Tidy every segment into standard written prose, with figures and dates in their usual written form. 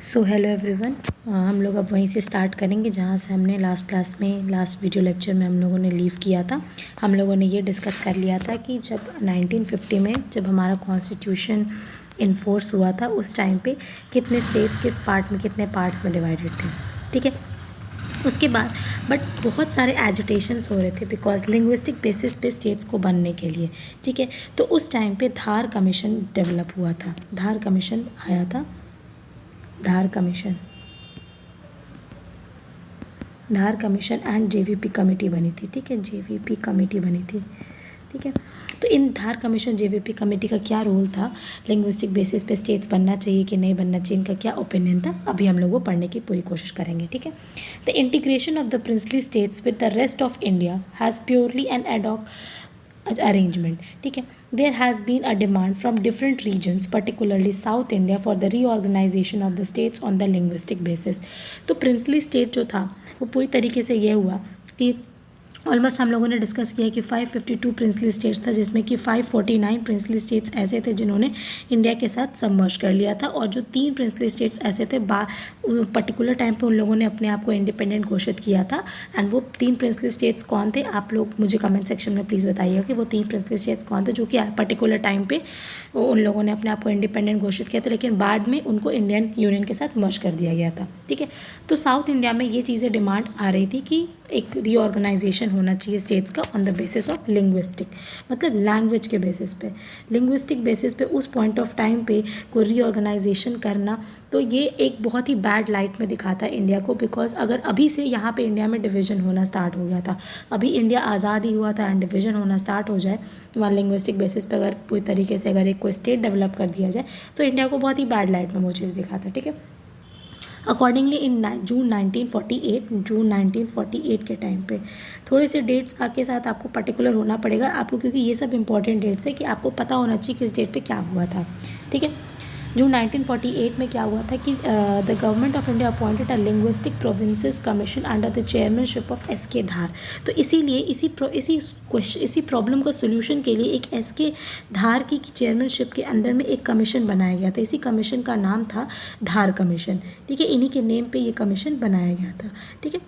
So hello everyone. हम लोग अब वहीं से स्टार्ट करेंगे जहाँ से हमने लास्ट वीडियो लेक्चर में हम लोगों ने लीव किया था। हम लोगों ने ये डिस्कस कर लिया था कि जब 1950 में जब हमारा कॉन्स्टिट्यूशन इन्फोर्स हुआ था उस टाइम पे कितने स्टेट्स किस पार्ट में कितने पार्ट्स में डिवाइडेड थे। ठीक है, उसके बाद बट बहुत सारे एजिटेशंस हो रहे थे बिकॉज लिंग्विस्टिक बेसिस पे स्टेट्स को बनने के लिए। ठीक है, तो उस टाइम पे धार कमीशन डेवलप हुआ था, धार कमीशन आया था, धार कमीशन एंड जेवीपी कमेटी बनी थी। ठीक है, जेवीपी कमेटी बनी थी। ठीक है, तो इन धार कमीशन जेवीपी कमेटी का क्या रोल था, लिंग्विस्टिक बेसिस पे स्टेट्स बनना चाहिए कि नहीं बनना चाहिए, इनका क्या ओपिनियन था, अभी हम लोग वो पढ़ने की पूरी कोशिश करेंगे। ठीक है, the integration of the princely states with the rest of India has purely and ad hoc arrangement. ठीक है, there has been a demand from different regions particularly South India for the reorganization of the states on the linguistic basis. तो princely state जो था वो पूरी तरीके से ये हुआ कि ऑलमोस्ट हम लोगों ने डिस्कस किया कि 552 प्रिंसली स्टेट्स था जिसमें कि 549 प्रिंसली स्टेट्स ऐसे थे जिन्होंने इंडिया के साथ सबमर्ज कर लिया था, और जो 3 प्रिंसली स्टेट्स ऐसे थे पर्टिकुलर टाइम पे उन लोगों ने अपने आप को इंडिपेंडेंट घोषित किया था। एंड वो 3 प्रिंसली स्टेट्स कौन थे, आप लोग मुझे कमेंट सेक्शन में प्लीज़ बताइएगा कि वो 3 प्रिंसली स्टेट्स कौन थे जो कि पर्टिकुलर टाइम पे उन लोगों ने अपने आप को इंडिपेंडेंट घोषित किया था, लेकिन बाद में उनको इंडियन यूनियन के साथ मर्ज कर दिया गया था। ठीक है, तो साउथ इंडिया में ये चीज़ें डिमांड आ रही थी कि एक रीऑर्गेनाइजेशन होना चाहिए स्टेट्स का on the basis of linguistic, मतलब लैंग्वेज के बेसिस पे, लिंग्विस्टिक बेसिस पे उस पॉइंट ऑफ टाइम पे कोई रीऑर्गेनाइजेशन करना, तो ये एक बहुत ही बैड लाइट में दिखाता है इंडिया को। बिकॉज अगर अभी से यहाँ पे इंडिया में डिवीजन होना स्टार्ट हो गया था, अभी इंडिया आज़ाद ही हुआ था एंड डिवीजन होना स्टार्ट हो जाए वहाँ लिंग्विस्टिक बेसिस पे, अगर पूरी तरीके से अगर एक कोई स्टेट डेवलप कर दिया जाए तो इंडिया को बहुत ही बैड लाइट में वो चीज़ दिखाता है। ठीक है, अकॉर्डिंगली इन जून 1948 के टाइम पे थोड़े से डेट्स के साथ आपको पर्टिकुलर होना पड़ेगा आपको, क्योंकि ये सब इंपॉर्टेंट डेट्स है कि आपको पता होना चाहिए किस डेट पे क्या हुआ था। ठीक है, जून 1948 में क्या हुआ था कि the government of India appointed a linguistic provinces commission under the chairmanship of S K. Dhar. तो इसीलिए इसी प्रॉब्लम का सोल्यूशन के लिए एक एस.के. धार की चेयरमैनशिप के अंदर में एक कमीशन बनाया गया था। इसी कमीशन का नाम था धार कमीशन। ठीक है, इन्हीं के नेम पे ये कमीशन बनाया गया था। ठीक है,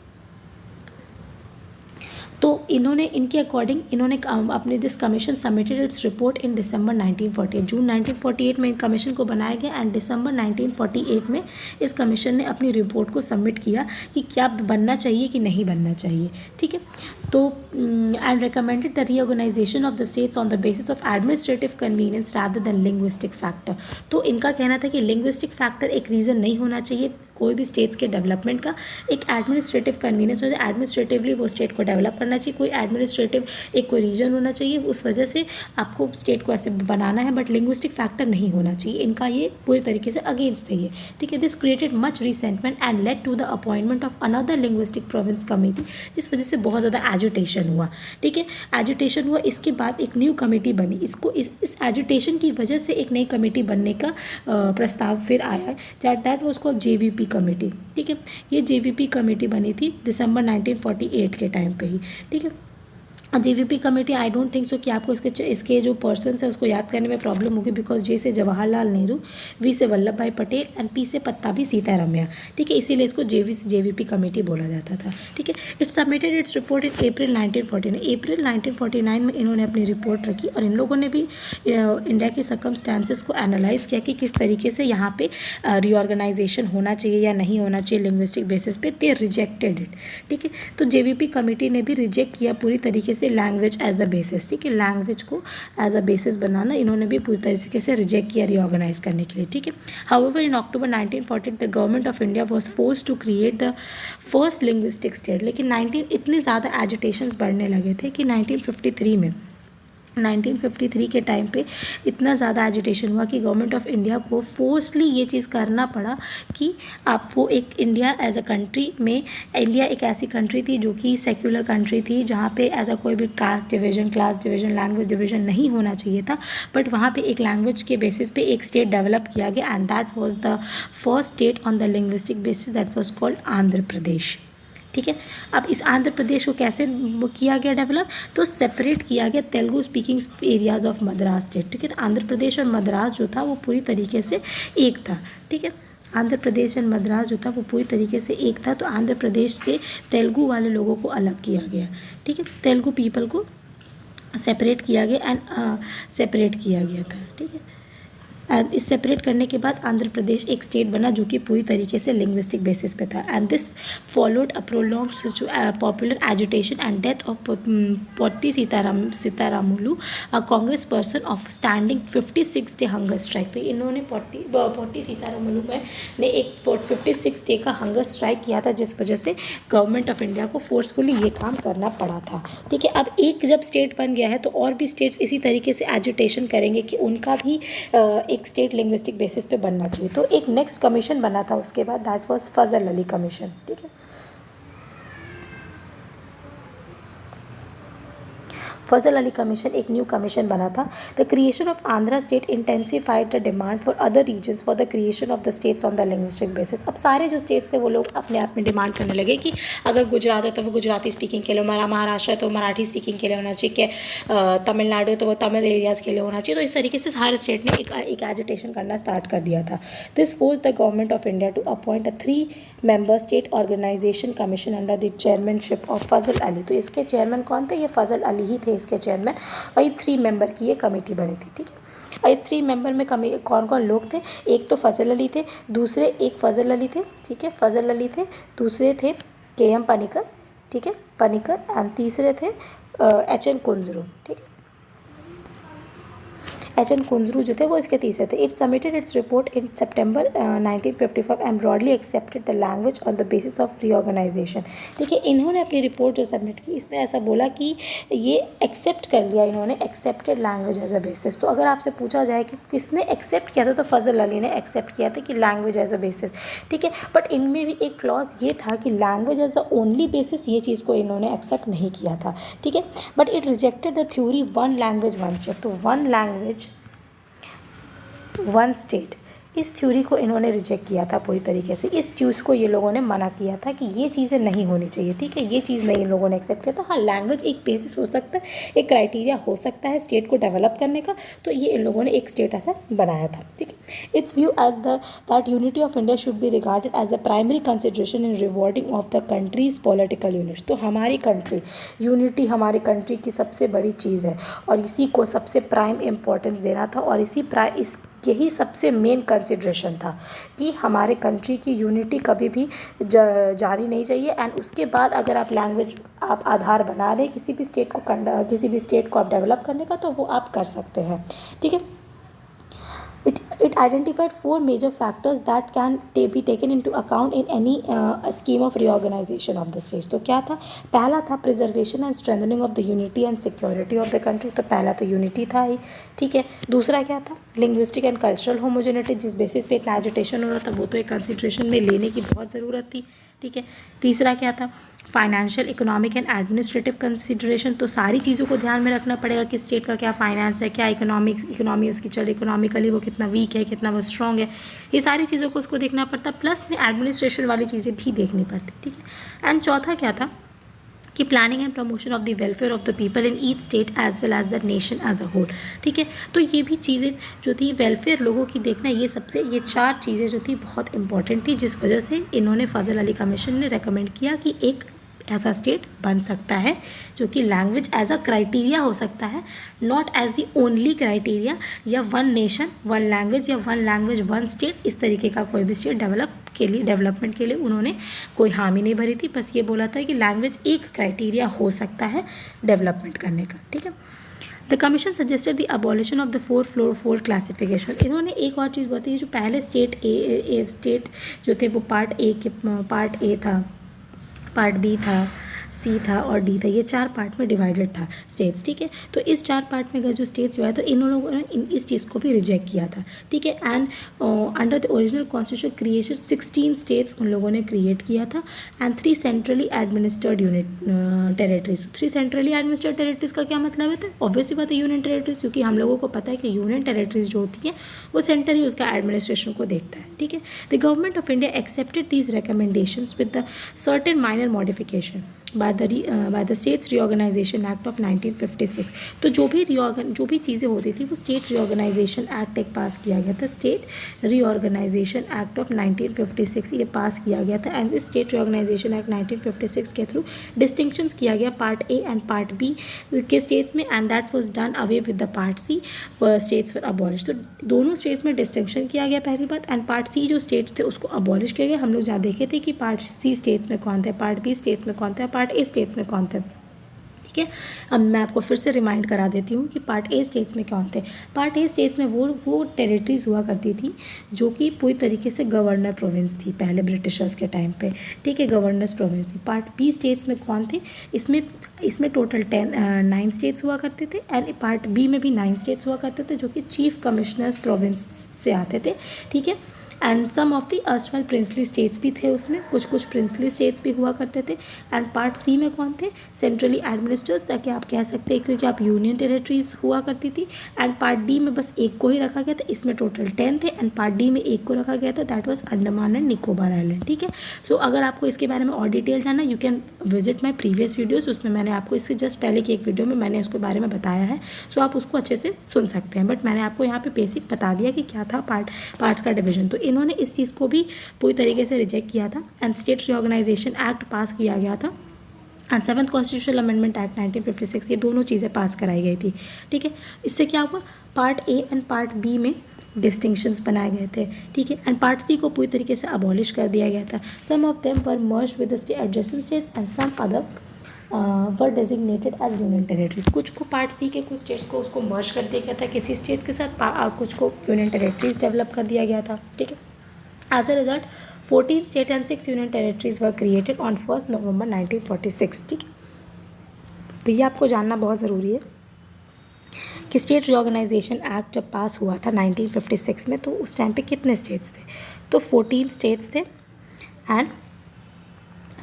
तो इन्होंने इनके अकॉर्डिंग इन्होंने अपने this commission submitted its report in December 1948। जून 1948 में कमीशन को बनाया गया एंड दिसंबर 1948 में इस कमीशन ने अपनी रिपोर्ट को सबमिट किया कि क्या बनना चाहिए कि नहीं बनना चाहिए। ठीक है, तो and recommended the reorganisation of the states on the basis of administrative convenience rather than linguistic factor. तो इनका कहना था कि लिंग्विस्टिक फैक्टर एक रीज़न नहीं होना चाहिए कोई भी स्टेट्स के डेवलपमेंट का, एक एडमिनिस्ट्रेटिव कन्वीनियंस हो जाए, एडमिनिस्ट्रेटिवली वो स्टेट को डेवलप करना चाहिए, कोई एडमिनिस्ट्रेटिव एक कोई रीजन होना चाहिए, उस वजह से आपको स्टेट को ऐसे बनाना है, बट लिंग्विस्टिक फैक्टर नहीं होना चाहिए। इनका ये पूरी तरीके से अगेंस्ट है ये। ठीक है, this created much resentment and led to the appointment of another linguistic province committee, जिस वजह से बहुत ज़्यादा एजुटेशन हुआ। ठीक है, एजुटेशन हुआ, इसके बाद एक न्यू कमेटी बनी, इसको इस एजुटेशन की वजह से एक नई कमेटी बनने का प्रस्ताव फिर आया है, that was called JVP committee. ठीक है, ये जेवीपी कमेटी बनी थी दिसंबर 1948 के टाइम पे ही। ठीक है, JVP committee I don't think so कि आपको इसके जो पर्सन है उसको याद करने में प्रॉब्लम होगी, बिकॉज जे से जवाहरलाल नेहरू, वी से वल्लभ भाई पटेल एंड पी से पत्ताभी सीतारमैया। ठीक है, इसीलिए इसको जेवीपी कमेटी बोला जाता था। ठीक है, its submitted its report in April 1949 में इन्होंने अपनी रिपोर्ट रखी, और इन लोगों ने भी इंडिया के सर्कमस्टांसेस को एनालाइज किया कि किस तरीके से यहाँ पे रीऑर्गेनाइजेशन होना चाहिए या नहीं होना चाहिए लिंग्विस्टिक बेसिस पे। They rejected it. ठीक है, तो जेवीपी कमेटी ने भी रिजेक्ट किया पूरी तरीके से लैंग्वेज एज द बेसिस। ठीक है, लैंग्वेज को एज अ बेसिस बनाना इन्होंने भी पूरी तरीके से रिजेक्ट किया रीऑर्गेनाइज करने के लिए। ठीक है, however in October 1940 the government of India was forced to create the first linguistic state. लेकिन इतने ज़्यादा एजिटेशंस बढ़ने लगे थे कि 1953 के टाइम पे इतना ज़्यादा एजिटेशन हुआ कि गवर्नमेंट ऑफ इंडिया को फोर्सली ये चीज़ करना पड़ा कि आप वो एक इंडिया एज अ कंट्री में, इंडिया एक ऐसी कंट्री थी जो कि सेक्युलर कंट्री थी जहाँ पे एज अ कोई भी caste division, class division, language division नहीं होना चाहिए था, बट वहाँ पे एक लैंग्वेज के बेसिस पे एक स्टेट डेवलप किया गया and that was the first state on the linguistic basis, that was called Andhra Pradesh. ठीक है, अब इस आंध्र प्रदेश को कैसे किया गया डेवलप, तो सेपरेट किया गया Telugu speaking areas of Madras state. ठीक है, तो आंध्र प्रदेश और मद्रास जो था वो पूरी तरीके से एक था। ठीक है, आंध्र प्रदेश एंड मद्रास जो था वो पूरी तरीके से एक था। तो आंध्र प्रदेश से तेलुगु वाले लोगों को अलग किया गया, ठीक है, तेलुगु पीपल को सेपरेट किया गया एंड सेपरेट किया गया था, ठीक है। इस सेपरेट करने के बाद आंध्र प्रदेश एक स्टेट बना जो कि पूरी तरीके से लिंग्विस्टिक बेसिस पे था। And this followed a prolonged popular agitation and death of Potti Sitaramulu, a Congress person of standing 56 day hunger strike. तो इन्होंने पोट्टी सीतारामुलु में ने एक 56 डे का हंगर स्ट्राइक किया था, जिस वजह से गवर्नमेंट ऑफ इंडिया को फोर्सफुली ये काम करना पड़ा था, ठीक है। अब एक जब स्टेट बन गया है तो और भी स्टेट्स इसी तरीके से एजिटेशन करेंगे कि उनका भी एक स्टेट लिंग्विस्टिक बेसिस पे बनना चाहिए। तो एक नेक्स्ट कमीशन बना था उसके बाद, that was Fazl Ali commission, ठीक है। फजल अली कमीशन एक न्यू कमीशन बना था। The creation of Andhra state intensified the demand for other regions for the creation of the states on the linguistic basis. अब सारे जो स्टेट्स थे वो लोग अपने आप में डिमांड करने लगे कि अगर गुजरात है तो वो गुजराती स्पीकिंग के लिए, महाराष्ट्र है तो मराठी स्पीकिंग के लिए होना चाहिए, तमिलनाडु है तो वो तमिल एरियाज़ के लिए होना चाहिए। तो इस तरीके से हर स्टेट ने एक एजिटेशन करना स्टार्ट कर दिया था। This force the government of India to appoint a 3-member state organisation commission under the chairmanship of Fazal Ali. तो इसके चेयरमैन कौन थे? ये फजल अली ही थे इसके चेयरमैन, और ये 3 मेंबर की ये कमेटी बनी थी, ठीक है। और इस 3 मेंबर में कौन कौन लोग थे? एक तो फजल अली थे, दूसरे एक फजल अली थे, ठीक है, फजल अली थे, दूसरे थे KM पनिकर, ठीक है, पनिकर, एंड तीसरे थे HN कुंजरू, ठीक है। HN कुंजरू जो थे वो इसके तीसरे थे। It submitted its report in September 1955 and broadly accepted the language on the basis of reorganisation, ठीक है। इन्होंने अपनी रिपोर्ट जो सबमिट की इसमें ऐसा बोला कि ये एक्सेप्ट कर लिया इन्होंने, accepted language as a basis. तो अगर आपसे पूछा जाए कि किसने एक्सेप्ट किया था तो फजल अली ने एक्सेप्ट किया था कि लैंग्वेज एज अ बेसिस, ठीक है। बट इनमें भी एक क्लॉज ये था कि language as the only basis ये चीज़ को इन्होंने एक्सेप्ट नहीं किया था, ठीक है। But it rejected the theory one language one state. तो वन लैंग्वेज वन स्टेट, इस थ्योरी को इन्होंने रिजेक्ट किया था पूरी तरीके से। इस चीज़ को ये लोगों ने मना किया था कि ये चीज़ें नहीं होनी चाहिए, ठीक है, ये चीज़ नहीं इन लोगों ने एक्सेप्ट किया था। हाँ, लैंग्वेज एक बेसिस हो सकता है, एक क्राइटेरिया हो सकता है स्टेट को डेवलप करने का, तो ये इन लोगों ने एक स्टेट ऐसा बनाया था, ठीक है। Its view as that unity of India should be regarded as the primary consideration in rewarding of the country's political units. तो हमारी कंट्री यूनिटी हमारी कंट्री की सबसे बड़ी चीज़ है और इसी को सबसे प्राइम इम्पोर्टेंस देना था, और यही सबसे मेन कंसिड्रेशन था कि हमारे कंट्री की यूनिटी कभी भी जानी नहीं चाहिए। एंड उसके बाद अगर आप लैंग्वेज आप आधार बना लें किसी भी स्टेट को आप डेवलप करने का, तो वो आप कर सकते हैं, ठीक है। It identified 4 major factors that can be taken into account in any scheme of reorganization of the states. तो क्या था? पहला था preservation and strengthening of the unity and security of the country। तो पहला तो unity था ही, ठीक है। दूसरा क्या था? linguistic and cultural homogeneity, जिस बेसिस पे इतना agitation हो रहा था वो तो एक consideration में लेने की बहुत ज़रूरत थी, ठीक है। तीसरा क्या था? Financial, economic and administrative consideration. तो सारी चीज़ों को ध्यान में रखना पड़ेगा कि स्टेट का क्या फाइनेंस है, क्या इकोनॉमी उसकी चल इकोनॉमिकली वो कितना वीक है, कितना वो स्ट्रॉन्ग है, ये सारी चीज़ों को उसको देखना पड़ता, प्लस में एडमिनिस्ट्रेशन वाली चीज़ें भी देखनी पड़ती, ठीक है। एंड चौथा क्या था कि planning and promotion of the welfare of the people in each state as well as the nation as a whole, ठीक है। तो ये भी चीज़ें जो थी वेलफेयर लोगों की देखना, ये 4 चीज़ें जो थी बहुत इंपॉर्टेंट थी, जिस वजह से इन्होंने फजल अली कमीशन ने रेकमेंड किया कि एक ऐसा स्टेट बन सकता है जो कि लैंग्वेज एज अ क्राइटेरिया हो सकता है, not as the only criteria, या वन नेशन वन लैंग्वेज या वन लैंग्वेज वन स्टेट, इस तरीके का कोई भी स्टेट डेवलपमेंट के लिए उन्होंने कोई हामी नहीं भरी थी। बस ये बोला था कि लैंग्वेज एक क्राइटेरिया हो सकता है डेवलपमेंट करने का, ठीक है। The commission suggested the abolition of the 4 classification. इन्होंने एक और चीज़ बताई, जो पहले स्टेट जो थे वो पार्ट ए था, पार्ट बी था, सी था और डी था, ये 4 पार्ट में डिवाइडेड था स्टेट्स, ठीक है। तो इस 4 पार्ट में अगर जो स्टेट्स हुआ है तो इन लोगों ने इस चीज़ को भी रिजेक्ट किया था, ठीक है। And under the original constitution creation 16 states उन लोगों ने क्रिएट किया था and 3 centrally administered territories. 3 centrally administered territories का क्या मतलब है? ऑब्वियसली बात है यूनियन टेरेटरीज, क्योंकि हम लोगों को पता है कि यूनियन टेरेटरीज जो होती है वो सेंटर ही उसका एडमिनिस्ट्रेशन को देखता है, ठीक है। The government of India accepted these recommendations with the certain minor modification. By the states reorganisation act of 1956। तो जो भी चीज़ें होती थी वो स्टेट रीऑर्गेनाइजेशन एक्ट एक पास किया गया था, स्टेट रीऑर्गेनाइजेशन एक्ट ऑफ 1956 ये पास किया गया था। एंड इस स्टेट रीऑर्गेनाइजेशन एक्ट 1956 के थ्रू डिस्टिंक्शंस किया गया part A and part B के स्टेट्स में, and that was done away with the part C states were abolish. तो दोनों स्टेट्स में डिस्टिंक्शन किया गया पहली बात, एंड पार्ट सी जो स्टेट्स थे उसको अबॉलिश किया गया। हम लोग जहाँ देखे थे कि पार्ट सी स्टेट्स में कौन थे, पार्ट बी स्टेट्स में कौन थे, पार्ट ए स्टेट्स में कौन थे। ठीक है, अब मैं आपको फिर से रिमाइंड करा देती हूँ कि पार्ट ए स्टेट्स में कौन थे। पार्ट ए स्टेट्स में वो टेरिटरीज हुआ करती थी जो कि पूरी तरीके से गवर्नर प्रोविंस थी पहले ब्रिटिशर्स के टाइम पे। ठीक है, गवर्नर्स प्रोविंस थी। पार्ट बी स्टेट्स में कौन थे, इसमें टोटल 9 स्टेट्स हुआ करते थे, एंड पार्ट बी में भी 9 स्टेट्स हुआ करते थे जो कि चीफ कमिश्नर्स प्रोविंस से आते थे। ठीक है, and some of the erstwhile princely states भी थे उसमें, कुछ प्रिंसली स्टेट्स भी हुआ करते थे। एंड पार्ट सी में कौन थे, सेंट्रली एडमिनिस्टर्स, ताकि आप कह सकते हैं क्योंकि आप यूनियन टेरिटरीज हुआ करती थी। एंड पार्ट डी में बस एक को ही रखा गया था, इसमें टोटल 10 थे, एंड पार्ट डी में एक को रखा गया था, that was Andaman and Nicobar island. ठीक है, सो अगर आपको इसके बारे में और डिटेल जानना, you can visit my previous videos, उसमें मैंने आपको इससे जस्ट पहले की एक वीडियो में मैंने उसके बारे में बताया है, सो आप उसको अच्छे से सुन सकते हैं। बट मैंने आपको यहाँ पे बेसिक बता दिया कि क्या था पार्ट्स का डिवीजन। तो इन्होंने इस चीज़ को भी पूरी तरीके से रिजेक्ट किया था, and state reorganisation act pass किया गया था, and 7th constitutional amendment act 1956, ये दोनों चीज़ें पास कराई गई थी। ठीक है, इससे क्या हुआ, part A and part B में डिस्टिंक्शंस बनाए गए थे। ठीक है, एंड पार्ट सी को पूरी तरीके से अबॉलिश कर दिया गया था। Some of them were merged with the adjacent states and some other were designated as union territories. कुछ को पार्ट सी के कुछ स्टेट्स को उसको मर्ज कर दिया गया था किसी स्टेट्स के साथ, कुछ को यूनियन टेरिटरीज डेवलप कर दिया गया था। ठीक है, as a result 14 state and 6 union territories were created on 1 November 1946। ठीक है, तो ये आपको जानना बहुत ज़रूरी है कि स्टेट रीऑर्गेनाइजेशन एक्ट जब पास हुआ था 1956 में, तो उस टाइम पे कितने स्टेट्स थे, तो 14 स्टेट्स थे एंड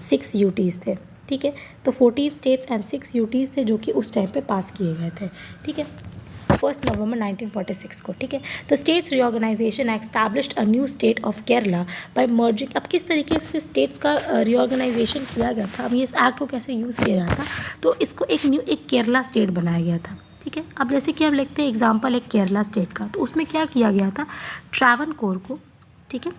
6 यूटीज़ थे। ठीक है, तो 14 स्टेट्स एंड 6 यूटीज़ थे जो कि उस टाइम पे पास किए गए थे। ठीक है, 1 नवंबर 1946 को। ठीक है, the states reorganisation established a new state of Kerala by merging. अब किस तरीके से स्टेट्स का रीऑर्गेनाइजेशन किया गया था, अब ये इस एक्ट को कैसे यूज़ किया गया था, तो इसको एक केरला स्टेट बनाया गया था। ठीक है, अब जैसे कि हम लिखते हैं एग्जाम्पल एक केरला स्टेट का, तो उसमें क्या किया गया था, ट्रावनकोर को, ठीक है,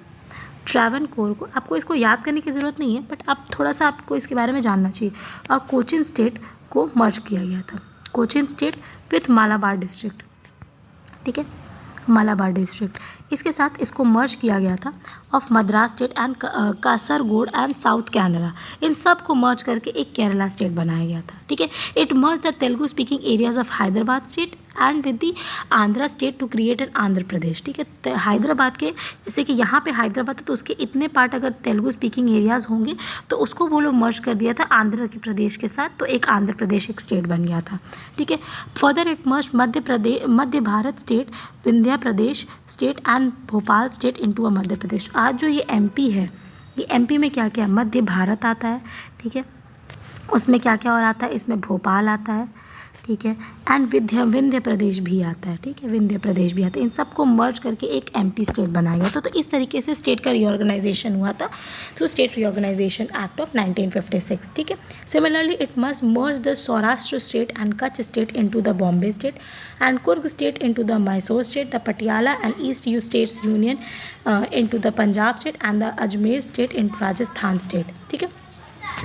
ट्रावनकोर को, आपको इसको याद करने की ज़रूरत नहीं है, बट अब थोड़ा सा आपको इसके बारे में जानना चाहिए, और कोचिन स्टेट को मर्ज किया गया था, Cochin state with Malabar district. ठीक है, मालाबार डिस्ट्रिक्ट, इसके साथ इसको मर्ज किया गया था of Madras state and Kasaragod and south Canara, इन सब को मर्ज करके एक केरला स्टेट बनाया गया था। ठीक है, it merge the Telugu speaking areas of Hyderabad state and with the Andhra state to create an Andhra Pradesh. ठीक है, तो हैदराबाद के, जैसे कि यहाँ पे हैदराबाद है तो उसके इतने पार्ट अगर तेलुगु स्पीकिंग एरियाज़ होंगे तो उसको वो लोग मर्ज कर दिया था आंध्र के प्रदेश के साथ, तो एक आंध्र प्रदेश एक स्टेट बन गया था। ठीक है, further it merge Madhya Bharat state, Vindhya Pradesh state and Bhopal state into a Madhya Pradesh. आज जो ये एमपी है, ये एमपी में क्या क्या, मध्य भारत आता है। ठीक है, उसमें क्या क्या और आता है, इसमें भोपाल आता है। ठीक है, एंड विंध्य प्रदेश भी आता है। ठीक है, विंध्य प्रदेश भी आता है, इन सबको मर्ज करके एक एमपी स्टेट बनाया गया था। तो इस तरीके से स्टेट का रीऑर्गेनाइजेशन हुआ था through state reorganisation act of 1956। ठीक है, similarly it must merge the Saurashtra state and Kutch state into the Bombay state and Coorg state into the Mysore state, the Patiala and east U states union into the Punjab state and the Ajmer state into Rajasthan state. ठीक है,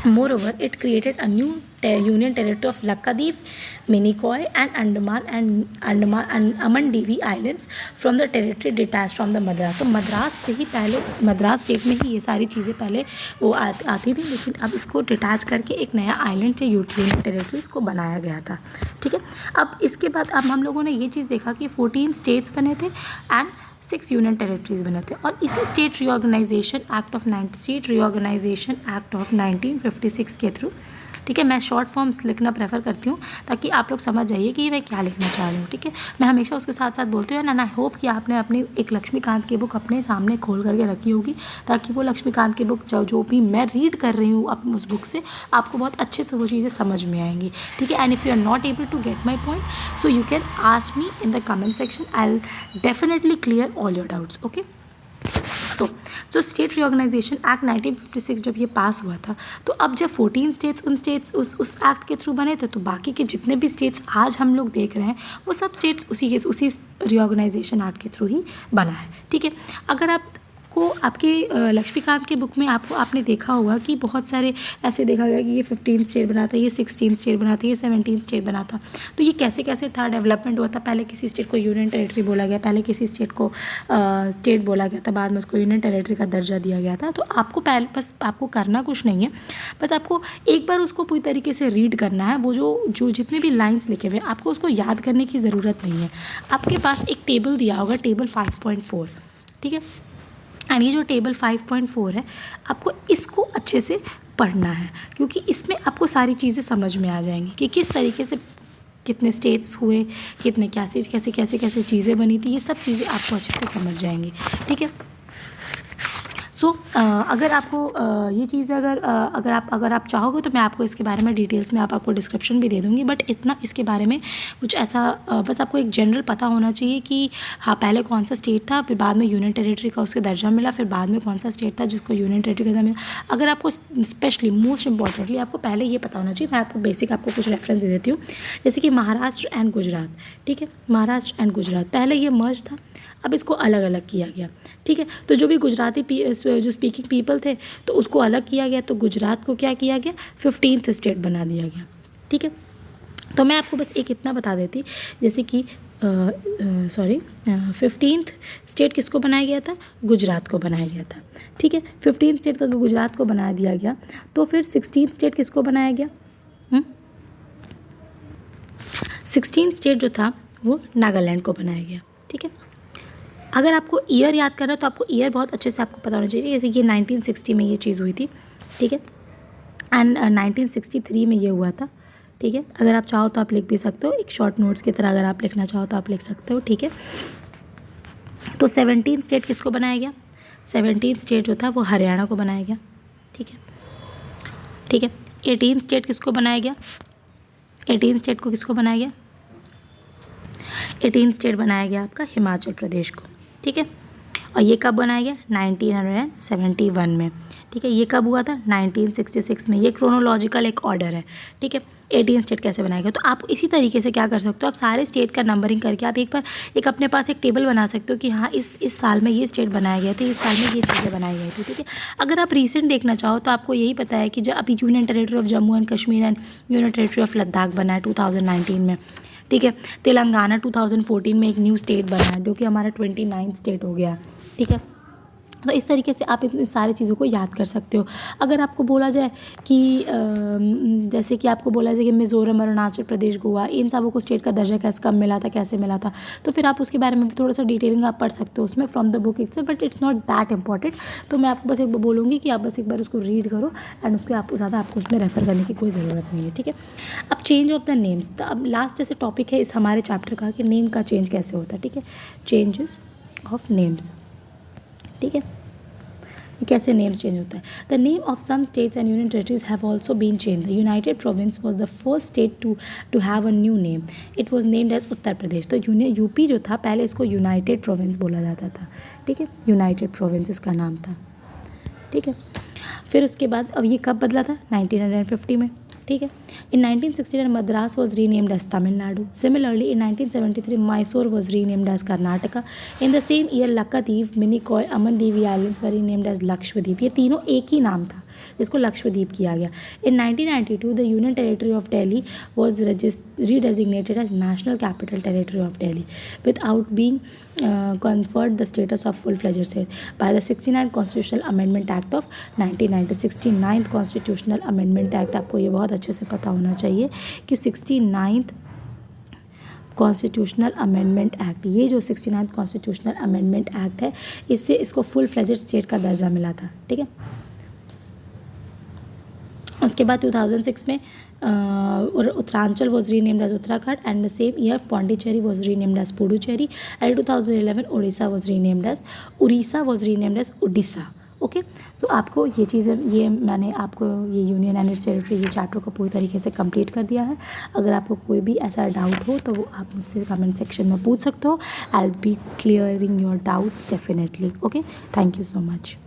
moreover it created a new union territory of Lakshadweep, Minicoy and Andaman and Aman Islands from the territory detached from the Madras। तो मद्रास से ही पहले, Madras state में ही ये सारी चीज़ें पहले वो आती थी, लेकिन अब इसको डिटैच करके एक नया आइलैंड या यूनियन टेरिटरीज को बनाया गया था। ठीक है, अब इसके बाद अब हम लोगों ने ये चीज़ देखा कि 14 स्टेट्स बने थे एंड 6 यूनियन टेरिटरीज बने थे, और इसी स्टेट रीऑर्गेनाइजेशन एक्ट ऑफ 1956 के थ्रू, ठीक है, मैं शॉर्ट फॉर्म्स लिखना प्रेफर करती हूँ ताकि आप लोग समझ जाइए कि मैं क्या लिखना चाह रही हूँ। ठीक है, मैं हमेशा उसके साथ साथ बोलती हूँ एंड आई होप कि आपने अपनी एक लक्ष्मीकांत की बुक अपने सामने खोल करके रखी होगी, ताकि वो लक्ष्मीकांत की बुक जो भी मैं रीड कर रही हूँ अब उस बुक से आपको बहुत अच्छे से वो चीज़ें समझ में आएंगी। ठीक है, and if you are not able to get my point so you can ask me in the comment section, I will definitely clear all your doubts. Okay, जो स्टेट रीऑर्गेनाइजेशन एक्ट 1956 जब ये पास हुआ था, तो अब जब 14 स्टेट्स उन states उस एक्ट के थ्रू बने थे, तो बाकी के जितने भी स्टेट्स आज हम लोग देख रहे हैं वो सब स्टेट्स उसी रीऑर्गेनाइजेशन एक्ट के थ्रू ही बना है। ठीक है, अगर आपको आपके लक्ष्मीकांत के बुक में आपने देखा होगा कि बहुत सारे ऐसे देखा गया कि ये 15 स्टेट बना था, ये 16 स्टेट बना था, ये 17 स्टेट बना था। तो ये कैसे कैसे था, डेवलपमेंट हुआ था। पहले किसी स्टेट को यूनियन टेरिटरी बोला गया, पहले किसी स्टेट को स्टेट बोला गया था, बाद में उसको यूनियन टेरिटरी का दर्जा दिया गया था। तो आपको बस आपको करना कुछ नहीं है, बस आपको एक बार उसको पूरी तरीके से रीड करना है। वो जो जितने भी लाइन्स लिखे हुए आपको उसको याद करने की ज़रूरत नहीं है। आपके पास एक टेबल दिया होगा, टेबल 5.4, ठीक है। एंड ये जो टेबल 5.4 है, आपको इसको अच्छे से पढ़ना है, क्योंकि इसमें आपको सारी चीज़ें समझ में आ जाएंगी कि किस तरीके से कितने स्टेट्स हुए, कितने कैसे चीज़ें बनी थी, ये सब चीज़ें आपको अच्छे से समझ जाएंगी। ठीक है। सो अगर आपको ये चीज़ अगर आप चाहोगे तो मैं आपको इसके बारे में डिटेल्स में आपको डिस्क्रिप्शन भी दे दूँगी, बट इतना इसके बारे में कुछ ऐसा बस आपको एक जनरल पता होना चाहिए कि हाँ, पहले कौन सा स्टेट था, फिर बाद में यूनियन टेरिटरी का उसके दर्जा मिला, फिर बाद में कौन सा स्टेट था जिसको यूनियन टेरिटरी का दर्जा मिला। अगर आपको स्पेशली मोस्ट इंपॉर्टेंटली आपको पहले ये पता होना चाहिए, मैं आपको बेसिक आपको कुछ रेफरेंस दे देती हूँ, जैसे कि महाराष्ट्र एंड गुजरात। ठीक है, महाराष्ट्र एंड गुजरात, पहले ये मर्ज था, अब इसको अलग अलग किया गया। ठीक है, तो जो भी गुजराती जो स्पीकिंग पीपल थे तो उसको अलग किया गया, तो गुजरात को क्या किया गया, 15th स्टेट बना दिया गया। ठीक है, तो मैं आपको बस एक इतना बता देती, जैसे कि 15th स्टेट किसको बनाया गया था, गुजरात को बनाया गया था। ठीक है, 15 स्टेट का गुजरात को बना दिया गया, तो फिर 16 स्टेट किसको बनाया गया, 16 स्टेट जो था वो नागालैंड को बनाया गया। ठीक है, अगर आपको ईयर याद करना है तो आपको ईयर बहुत अच्छे से आपको पता होना चाहिए, जैसे कि 1960 में ये चीज़ हुई थी। ठीक है, एंड 1963 में ये हुआ था। ठीक है, अगर आप चाहो तो आप लिख भी सकते हो, एक शॉर्ट नोट्स की तरह अगर आप लिखना चाहो तो आप लिख सकते हो। ठीक है, तो 17 स्टेट किसको बनाया गया, 17 स्टेट जो था वो हरियाणा को बनाया गया। ठीक है, ठीक है, 18 स्टेट किसको बनाया गया, 18 स्टेट को किसको बनाया गया, 18 स्टेट बनाया गया आपका हिमाचल प्रदेश को। ठीक है, और ये कब बनाया गया, 1971 में। ठीक है, ये कब हुआ था, 1966 में। ये क्रोनोलॉजिकल एक ऑर्डर है। ठीक है, 18 स्टेट कैसे बनाया गया, तो आप इसी तरीके से क्या कर सकते हो, आप सारे स्टेट का नंबरिंग करके आप एक बार एक अपने पास एक टेबल बना सकते हो कि हाँ इस साल में ये स्टेट बनाए गए थे, इस साल में ये चीज़ें बनाई गई थी। ठीक है, अगर आप रिसेंट देखना चाहो तो आपको यही पता है कि जब अभी union territory of Jammu and Kashmir and union territory of Ladakh बना है 2019 में। ठीक है, तेलंगाना 2014 में एक न्यू स्टेट बना है जो कि हमारा 29 स्टेट हो गया। ठीक है, तो इस तरीके से आप इन सारी चीज़ों को याद कर सकते हो। अगर आपको बोला जाए कि जैसे कि आपको बोला जाए कि मिज़ोरम, अरुणाचल प्रदेश, गोवा, इन सबों को स्टेट का दर्जा कब मिला था, कैसे मिला था, तो फिर आप उसके बारे में भी थोड़ा सा डिटेलिंग आप पढ़ सकते हो उसमें from the book itself, but it's not that important. तो मैं आपको बस एक बार बोलूँगी कि आप बस एक बार उसको रीड करो एंड उसके आपको ज़्यादा आपको उसमें रेफर करने की कोई ज़रूरत नहीं है। ठीक है, अब चेंज ऑफ द नेम्स, तो अब लास्ट जैसे टॉपिक है इस हमारे चैप्टर का कि नेम का चेंज कैसे होता है। ठीक है, चेंजेस ऑफ नेम्स। ठीक है, कैसे नेम चेंज होता है, the name of some states and union territories have also been change. The United Province was the first state to have a new name, it was named as Uttar Pradesh. तो UP जो था पहले इसको United province बोला जाता था। ठीक है, यूनाइटेड प्रोविंस इसका नाम था। ठीक है, फिर उसके बाद अब ये कब बदला था, 1950 में। ठीक है, in 1969 Madras was renamed as Tamil Nadu. Similarly, in 1973 Mysore was renamed as Karnataka. In the same year Lakshadweep, Minicoy, Amandevi Islands were renamed as Lakshadweep. ये तीनों एक ही नाम था जिसको लक्षद्वीप किया गया। In 1992 the Union Territory of Delhi was redesignated as National Capital Territory of Delhi without being conferred the status of full-fledged state by the 69th Constitutional Amendment Act of 1990. 69th Constitutional Amendment Act आपको ये बहुत अच्छे से पता होना चाहिए कि 69th constitutional amendment act, ये जो 69th कॉन्स्टिट्यूशनल अमेंडमेंट एक्ट है इससे इसको फुल फ्लेजेड स्टेट का दर्जा मिला था। ठीक है, उसके बाद 2006 में Uttaranchal was renamed as Uttarakhand and the same year Pondicherry was renamed as Puducherry and 2011 Orissa was renamed as Orissa. Okay, तो आपको ये चीज़ें, ये मैंने आपको ये यूनियन एंड इट्स टेरिटरी ये चैप्टर को पूरी तरीके से कंप्लीट कर दिया है। अगर आपको कोई भी ऐसा डाउट हो तो वो आप मुझसे कमेंट सेक्शन में पूछ सकते हो। I will be clearing your doubts definitely. Okay, thank you so much.